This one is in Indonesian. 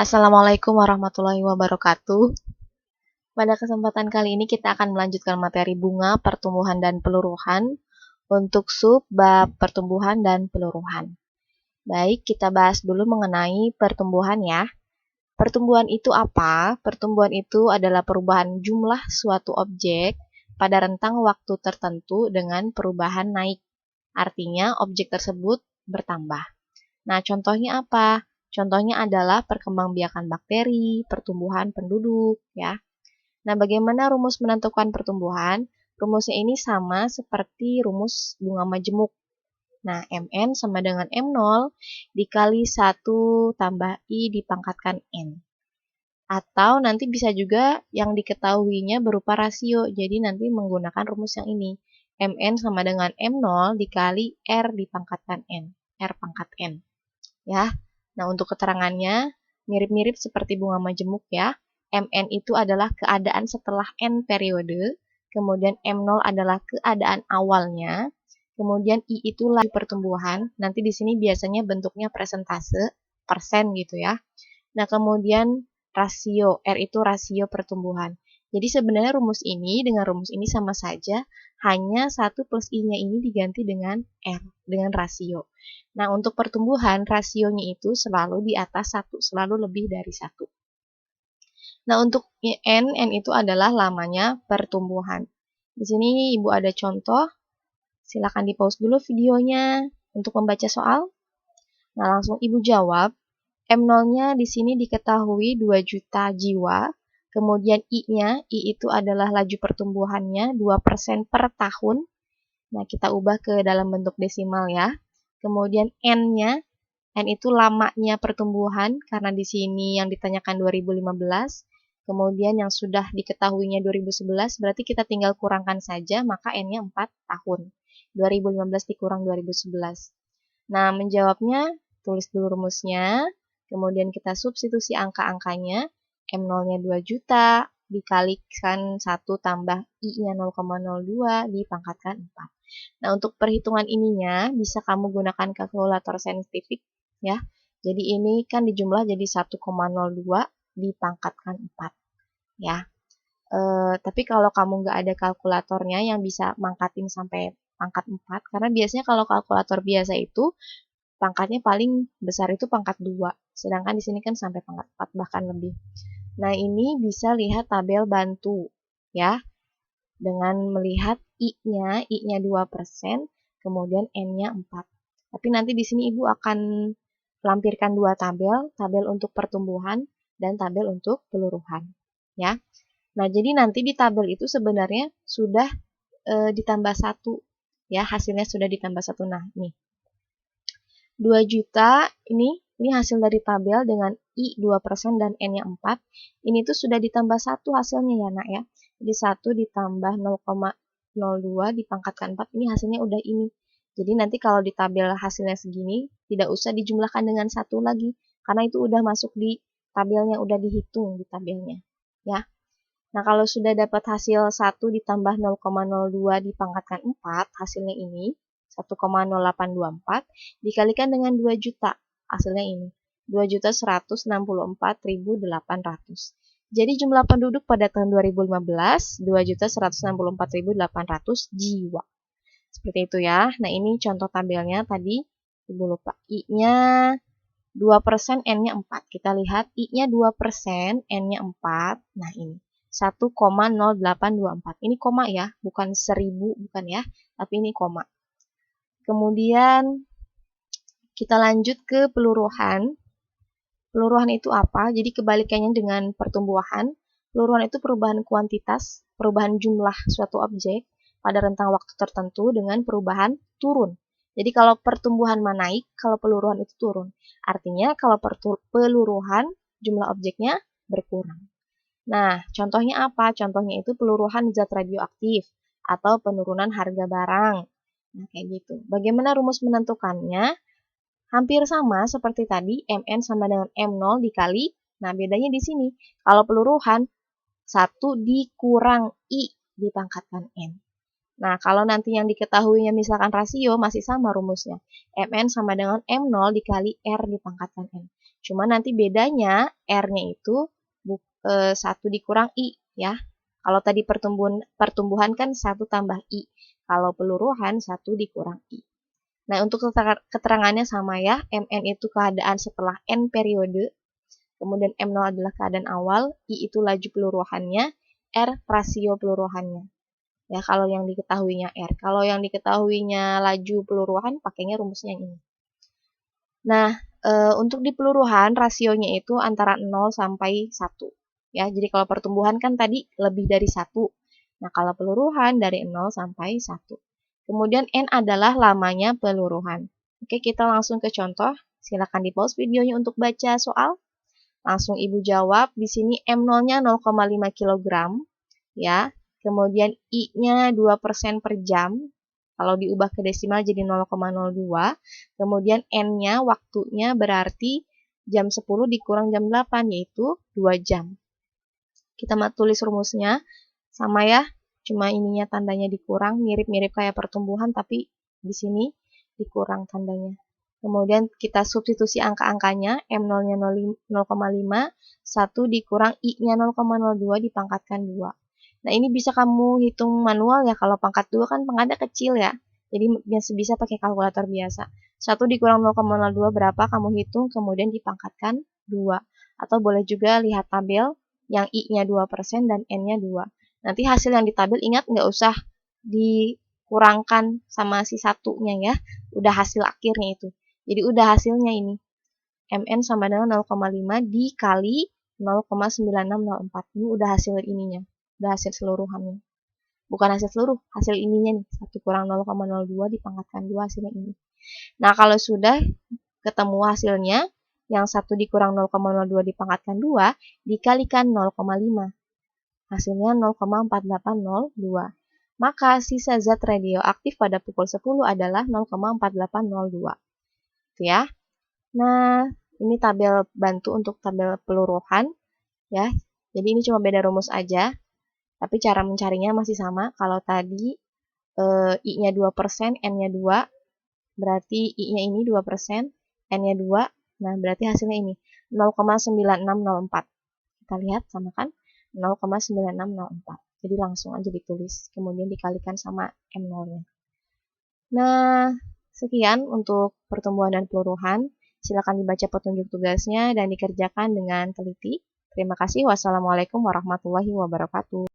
Assalamualaikum warahmatullahi wabarakatuh. Pada kesempatan kali ini kita akan melanjutkan materi bunga, pertumbuhan, dan peluruhan untuk bab pertumbuhan dan peluruhan. Baik, kita bahas dulu mengenai pertumbuhan ya. Pertumbuhan itu apa? Pertumbuhan itu adalah perubahan jumlah suatu objek pada rentang waktu tertentu dengan perubahan naik. Artinya objek tersebut bertambah. Nah, contohnya apa? Contohnya adalah perkembangbiakan bakteri, pertumbuhan penduduk, ya. Nah, bagaimana rumus menentukan pertumbuhan? Rumusnya ini sama seperti rumus bunga majemuk. Nah, Mn sama dengan M0 dikali 1 tambah I dipangkatkan N. Atau nanti bisa juga yang diketahuinya berupa rasio, jadi nanti menggunakan rumus yang ini. Mn sama dengan M0 dikali R dipangkatkan N, R pangkat N. Ya, nah untuk keterangannya mirip-mirip seperti bunga majemuk ya. Mn itu adalah keadaan setelah N periode, kemudian M0 adalah keadaan awalnya, kemudian I itu laju pertumbuhan, nanti di sini biasanya bentuknya presentase, persen gitu ya. Nah kemudian rasio, R itu rasio pertumbuhan. Jadi sebenarnya rumus ini dengan rumus ini sama saja, hanya 1 plus I-nya ini diganti dengan R, dengan rasio. Nah, untuk pertumbuhan, rasionya itu selalu di atas 1, selalu lebih dari 1. Nah, untuk N itu adalah lamanya pertumbuhan. Di sini Ibu ada contoh, silakan di-pause dulu videonya untuk membaca soal. Nah, langsung Ibu jawab. M0-nya di sini diketahui 2 juta jiwa, kemudian I-nya, I itu adalah laju pertumbuhannya 2% per tahun. Nah, kita ubah ke dalam bentuk desimal ya. Kemudian N-nya, N itu lamanya pertumbuhan, karena di sini yang ditanyakan 2015, kemudian yang sudah diketahuinya 2011, berarti kita tinggal kurangkan saja, maka N-nya 4 tahun. 2015 dikurang 2011. Nah, menjawabnya, tulis dulu rumusnya, kemudian kita substitusi angka-angkanya, M0-nya 2 juta, dikalikan 1 tambah I-nya 0,02, dipangkatkan 4. Nah, untuk perhitungan ininya, bisa kamu gunakan kalkulator saintifik, ya. Jadi ini kan dijumlah jadi 1,02 dipangkatkan 4, ya. Tapi kalau kamu nggak ada kalkulatornya yang bisa mangkatin sampai pangkat 4, karena biasanya kalau kalkulator biasa itu pangkatnya paling besar itu pangkat 2, sedangkan di sini kan sampai pangkat 4 bahkan lebih. Nah, ini bisa lihat tabel bantu ya. Dengan melihat I-nya 2%, kemudian N-nya 4. Tapi nanti di sini Ibu akan lampirkan dua tabel, tabel untuk pertumbuhan dan tabel untuk peluruhan ya. Nah, jadi nanti di tabel itu sebenarnya sudah ditambah 1 ya, hasilnya sudah ditambah 1. Nah, nih 2 juta ini hasil dari tabel dengan I 2% dan N-nya 4. Ini tuh sudah ditambah 1 hasilnya ya, Nak ya. Jadi 1 ditambah 0,02 dipangkatkan 4, ini hasilnya udah ini. Jadi nanti kalau di tabel hasilnya segini, tidak usah dijumlahkan dengan 1 lagi, karena itu udah masuk di tabelnya, udah dihitung di tabelnya. Ya. Nah, kalau sudah dapat hasil 1 ditambah 0,02 dipangkatkan 4, hasilnya ini, 1,0824 dikalikan dengan 2 juta, hasilnya ini, 2.164.800. Jadi jumlah penduduk pada tahun 2015, 2.164.800 jiwa. Seperti itu ya. Nah, ini contoh tabelnya tadi, Ibu lupa. I-nya 2%, N-nya 4. Kita lihat I-nya 2%, N-nya 4. Nah, ini 1,0824. Ini koma ya, bukan 1000, bukan ya, tapi ini koma. Kemudian kita lanjut ke peluruhan. Peluruhan itu apa? Jadi kebalikannya dengan pertumbuhan. Peluruhan itu perubahan kuantitas, perubahan jumlah suatu objek pada rentang waktu tertentu dengan perubahan turun. Jadi kalau pertumbuhan naik, kalau peluruhan itu turun. Artinya kalau peluruhan jumlah objeknya berkurang. Nah, contohnya apa? Contohnya itu peluruhan zat radioaktif atau penurunan harga barang. Nah, kayak gitu. Bagaimana rumus menentukannya? Hampir sama seperti tadi, Mn sama dengan M0 dikali. Nah, bedanya di sini. Kalau peluruhan, 1 dikurang I dipangkatkan N. Nah, kalau nanti yang diketahuinya misalkan rasio, masih sama rumusnya. Mn sama dengan M0 dikali R dipangkatkan N. Cuma nanti bedanya R-nya itu 1 dikurang I ya. Kalau tadi pertumbuhan kan 1 tambah I. Kalau peluruhan 1 dikurang I. Nah, untuk keterangannya sama ya. Mn itu keadaan setelah N periode. Kemudian M0 adalah keadaan awal. I itu laju peluruhannya. R rasio peluruhannya. Ya, kalau yang diketahuinya R. Kalau yang diketahuinya laju peluruhan, pakainya rumusnya yang ini. Nah, untuk di peluruhan rasionya itu antara 0 sampai 1. Ya, jadi kalau pertumbuhan kan tadi lebih dari 1. Nah, kalau peluruhan dari 0 sampai 1. Kemudian N adalah lamanya peluruhan. Oke, kita langsung ke contoh. Silakan di-pause videonya untuk baca soal. Langsung Ibu jawab. Di sini M0-nya 0,5 kg. Ya, kemudian I-nya 2% per jam. Kalau diubah ke desimal jadi 0,02. Kemudian N-nya waktunya berarti jam 10 dikurang jam 8, yaitu 2 jam. Kita tulis rumusnya, sama ya, cuma ininya tandanya dikurang, mirip-mirip kayak pertumbuhan, tapi di sini dikurang tandanya. Kemudian kita substitusi angka-angkanya, M0-nya 0,5, 1 dikurang I-nya 0,02 dipangkatkan 2. Nah, ini bisa kamu hitung manual ya, kalau pangkat 2 kan pangkatnya kecil ya. Jadi masih bisa pakai kalkulator biasa. 1 dikurang 0,02 berapa kamu hitung, kemudian dipangkatkan 2. Atau boleh juga lihat tabel yang I-nya 2% dan N-nya 2. Nanti hasil yang di tabel ingat nggak usah dikurangkan sama si satunya ya. Udah hasil akhirnya itu. Jadi udah hasilnya ini. Mn sama dengan 0,5 dikali 0,9604. Ini udah hasil ininya. Udah hasil seluruhannya. Bukan hasil seluruh, hasil ininya nih. 1 kurang 0,02 dipangkatkan 2 hasilnya ini. Nah, kalau sudah ketemu hasilnya, yang 1 dikurang 0,02 dipangkatkan 2, dikalikan 0,5. Hasilnya 0,4802. Maka sisa zat radioaktif pada pukul 10 adalah 0,4802. Itu ya. Nah, ini tabel bantu untuk tabel peluruhan ya. Jadi ini cuma beda rumus aja. Tapi cara mencarinya masih sama. Kalau tadi I-nya 2%, N-nya 2, berarti I-nya ini 2%, N-nya 2. Nah, berarti hasilnya ini 0,9604. Kita lihat sama kan? 0,9604. Jadi langsung aja ditulis, kemudian dikalikan sama M0-nya. Nah, sekian untuk pertumbuhan dan peluruhan. Silakan dibaca petunjuk tugasnya dan dikerjakan dengan teliti. Terima kasih. Wassalamualaikum warahmatullahi wabarakatuh.